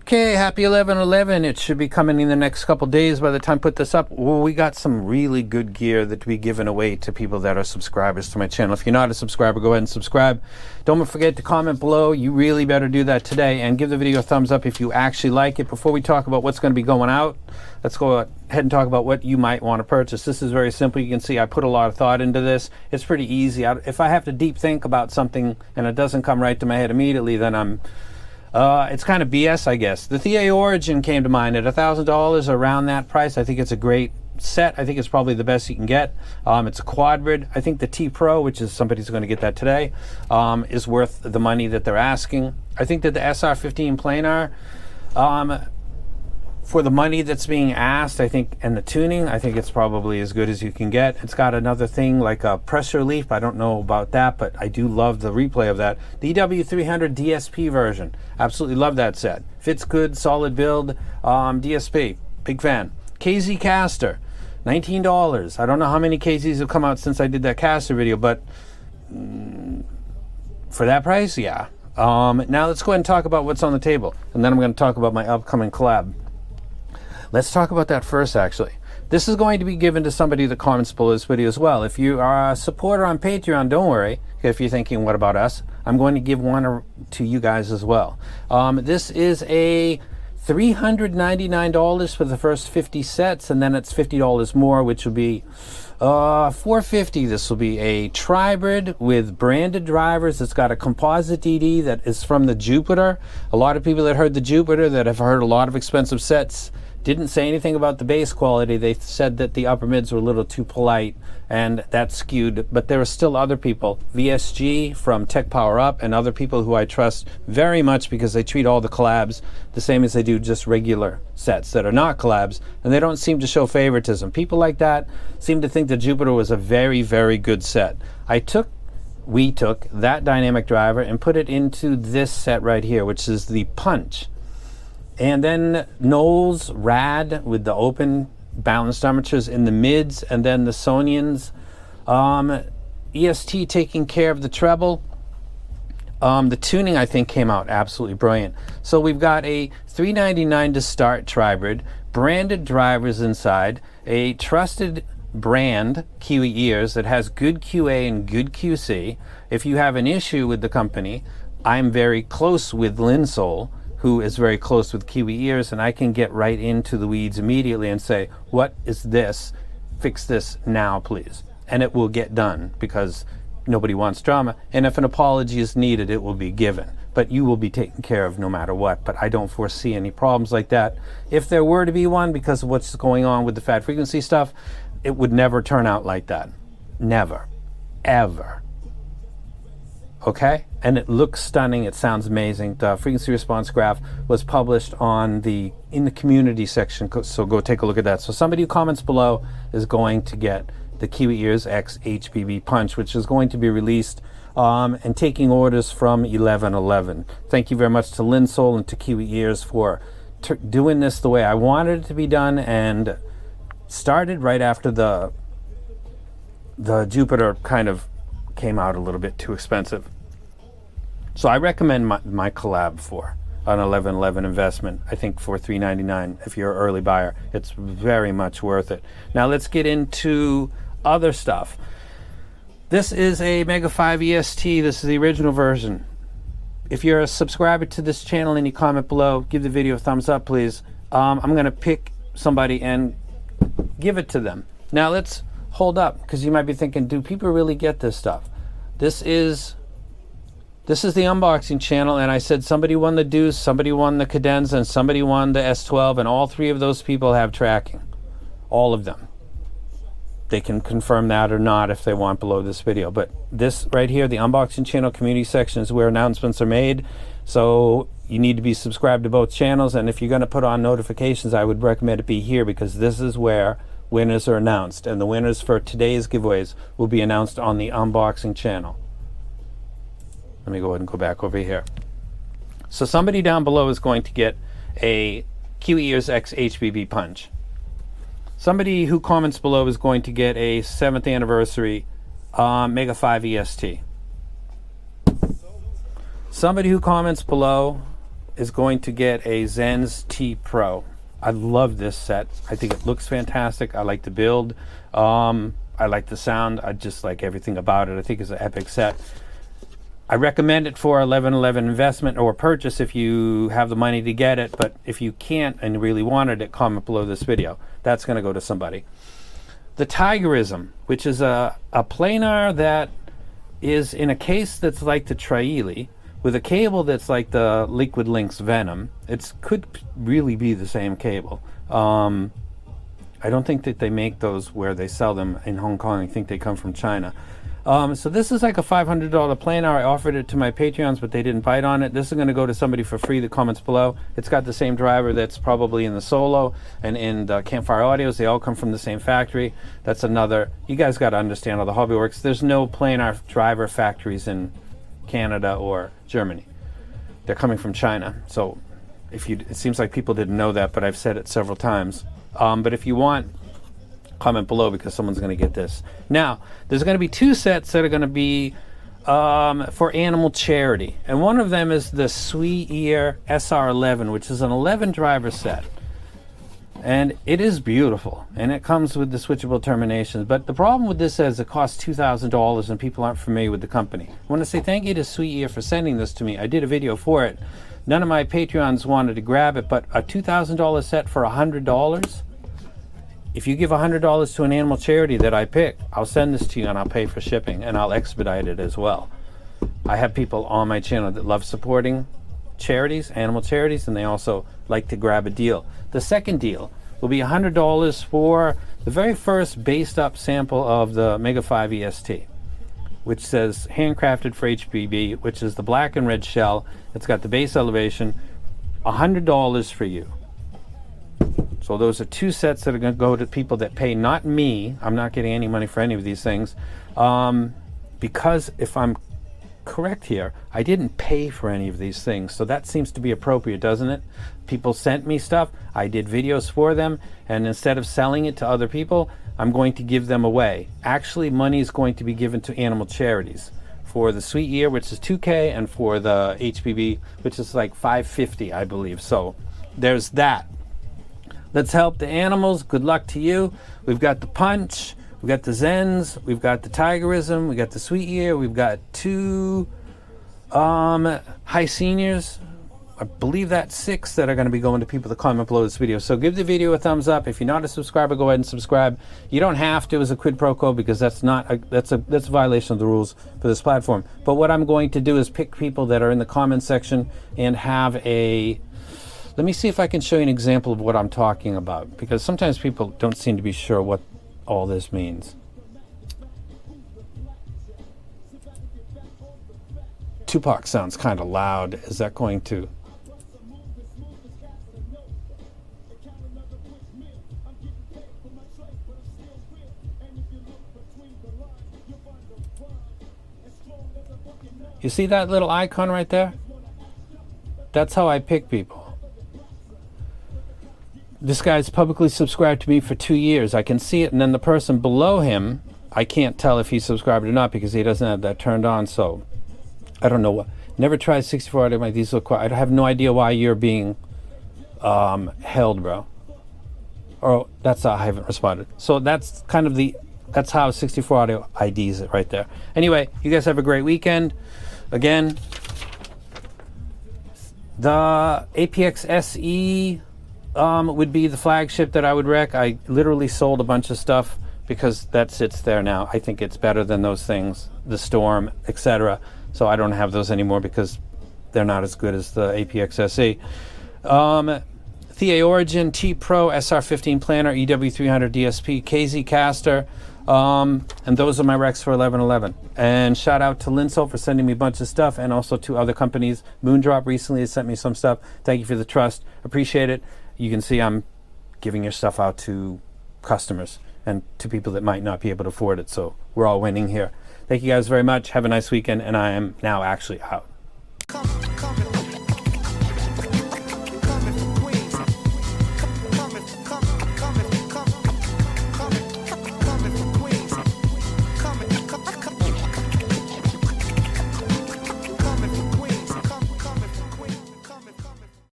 Okay, happy 11/11. It should be coming in the next couple days by the time I put this up. Well, we got some really good gear that we given away to people that are subscribers to my channel. If you're not a subscriber, go ahead and subscribe. Don't forget to comment below. You really better do that today, and give the video a thumbs up if you actually like it. Before we talk about what's going to be going out, let's go ahead and talk about what you might want to purchase. This is very simple. You can see I put a lot of thought into this. It's pretty easy. If I have to deep think about something and it doesn't come right to my head immediately, then it's kind of BS, I guess. The Thea Origin came to mind at $1,000, around that price. I think it's a great set. I think it's probably the best you can get. It's a quadrid. I think the T Pro, which is somebody's going to get that today, is worth the money that they're asking. I think that the SR15 planar, for the money that's being asked, I think, and the tuning, I think it's probably as good as you can get. It's got another thing like a pressure relief. I don't know about that, but I do love the replay of that. The EW300 DSP version. Absolutely love that set. Fits good, solid build. DSP, big fan. KZ Caster, $19. I don't know how many KZs have come out since I did that caster video, but for that price, yeah. Now let's go ahead and talk about what's on the table, and then I'm going to talk about my upcoming collab. Let's talk about that first, actually. This is going to be given to somebody that comments below this video as well. If you are a supporter on Patreon, don't worry. If you're thinking, what about us? I'm going to give one to you guys as well. This is a $399 for the first 50 sets, and then it's $50 more, which will be $450. This will be a tribrid with branded drivers. It's got a composite DD that is from the Jupiter. A lot of people that heard the Jupiter, that have heard a lot of expensive sets, didn't say anything about the bass quality. They said that the upper mids were a little too polite, and that skewed. But there are still other people, VSG from Tech Power Up, and other people who I trust very much because they treat all the collabs the same as they do just regular sets that are not collabs, and they don't seem to show favoritism. People like that seem to think that Jupiter was a very, very good set. We took that dynamic driver and put it into this set right here, which is the Punch. And then Knowles Rad with the open balanced armatures in the mids, and then the Sonians. EST taking care of the treble. The tuning, I think, came out absolutely brilliant. So we've got a $399 to start tribrid, branded drivers inside, a trusted brand, Kiwi ears, that has good QA and good QC. If you have an issue with the company, I'm very close with Linsole, who is very close with Kiwi ears, and I can get right into the weeds immediately and say, what is this? Fix this now, please. And it will get done, because nobody wants drama. And if an apology is needed, it will be given. But you will be taken care of no matter what. But I don't foresee any problems like that. If there were to be one, because of what's going on with the fat frequency stuff, it would never turn out like that. Never. Ever. Okay? And it looks stunning. It sounds amazing. The frequency response graph was published in the community section, so go take a look at that. So somebody who comments below is going to get the Kiwi Ears X HBB Punch, which is going to be released and taking orders from 11/11. Thank you very much to Linsole and to Kiwi Ears for doing this the way I wanted it to be done, and started right after the Jupiter kind of came out a little bit too expensive. So I recommend my collab for an 11/11 investment. I think for $399, if you're an early buyer, it's very much worth it. Now let's get into other stuff. This is a Mega 5 EST. This is the original version. If you're a subscriber to this channel and you comment below, give the video a thumbs up, please. I'm going to pick somebody and give it to them. Now let's hold up, because you might be thinking, do people really get this stuff? This is the unboxing channel, and I said somebody won the Deuce, somebody won the Cadenza, and somebody won the S12, and all three of those people have tracking. All of them. They can confirm that or not if they want below this video. But this right here, the unboxing channel community section, is where announcements are made. So you need to be subscribed to both channels, and if you're going to put on notifications, I would recommend it be here, because this is where winners are announced, and the winners for today's giveaways will be announced on the unboxing channel. Let me go ahead and go back over here. So somebody down below is going to get a Kiwi Ears X HBB Punch. Somebody who comments below is going to get a 7th anniversary Mega 5 EST. Somebody who comments below is going to get a Zenz T Pro. I love this set. I think it looks fantastic. I like the build. I like the sound. I just like everything about it. I think it's an epic set. I recommend it for 1111 investment or purchase if you have the money to get it, but if you can't and really wanted it, comment below this video. That's going to go to somebody. The Tigerism, which is a planar that is in a case that's like the Trieli, with a cable that's like the Liquid Links Venom. It could really be the same cable. I don't think that they make those where they sell them in Hong Kong. I think they come from China. So this is like a $500 planar. I offered it to my Patreons, but they didn't bite on it. This is going to go to somebody for free. The comments below. It's got the same driver that's probably in the Solo and in the Campfire Audios. They all come from the same factory. That's another. You guys got to understand how the hobby works. There's no planar driver factories in Canada or Germany. They're coming from China. So it seems like people didn't know that, but I've said it several times. But if you want, comment below because someone's going to get this. Now, there's going to be two sets that are going to be for animal charity. And one of them is the Sweet Ear SR11, which is an 11 driver set. And it is beautiful. And it comes with the switchable terminations. But the problem with this is it costs $2,000 and people aren't familiar with the company. I want to say thank you to Sweet Ear for sending this to me. I did a video for it. None of my Patreons wanted to grab it, but a $2,000 set for $100? If you give $100 to an animal charity that I pick, I'll send this to you and I'll pay for shipping and I'll expedite it as well. I have people on my channel that love supporting charities, animal charities, and they also like to grab a deal. The second deal will be $100 for the very first based up sample of the Mega 5 EST, which says handcrafted for HBB, which is the black and red shell. It's got the base elevation. $100 for you. So those are two sets that are going to go to people that pay, not me. I'm not getting any money for any of these things. Because if I'm correct here, I didn't pay for any of these things. So that seems to be appropriate, doesn't it? People sent me stuff. I did videos for them. And instead of selling it to other people, I'm going to give them away. Actually, money is going to be given to animal charities. For the Sweet Ear, which is $2K, and for the HBB, which is like $550, I believe. So there's that. Let's help the animals. Good luck to you. We've got the Punch. We've got the Zenz. We've got the Tigerism. We've got the Sweet Ear. We've got two high seniors. I believe that's 6 that are going to be going to people that comment below this video. So give the video a thumbs up. If you're not a subscriber, go ahead and subscribe. You don't have to as a quid pro quo because that's a violation of the rules for this platform. But what I'm going to do is pick people that are in the comment section and have a... Let me see if I can show you an example of what I'm talking about, because sometimes people don't seem to be sure what all this means. Tupac sounds kind of loud. Is that going to... You see that little icon right there? That's how I pick people. This guy's publicly subscribed to me for 2 years. I can see it, and then the person below him, I can't tell if he's subscribed or not because he doesn't have that turned on. So I don't know what. Never tried 64 audio. My these look quiet. I have no idea why you're being held, bro. Or that's how I haven't responded. So that's kind of that's how 64 audio IDs it right there. Anyway, you guys have a great weekend. Again, the APX SE would be the flagship that I would rec. I literally sold a bunch of stuff because that sits there now. I think it's better than those things, the Storm, etc. So I don't have those anymore because they're not as good as the APX SE. Thea Origin, T Pro, SR15 Planner, EW300 DSP, KZ Caster, and those are my recs for 1111. And shout out to Linso for sending me a bunch of stuff, and also to other companies. Moondrop recently has sent me some stuff. Thank you for the trust. Appreciate it. You can see I'm giving your stuff out to customers and to people that might not be able to afford it. So we're all winning here. Thank you guys very much. Have a nice weekend, and I am now actually out.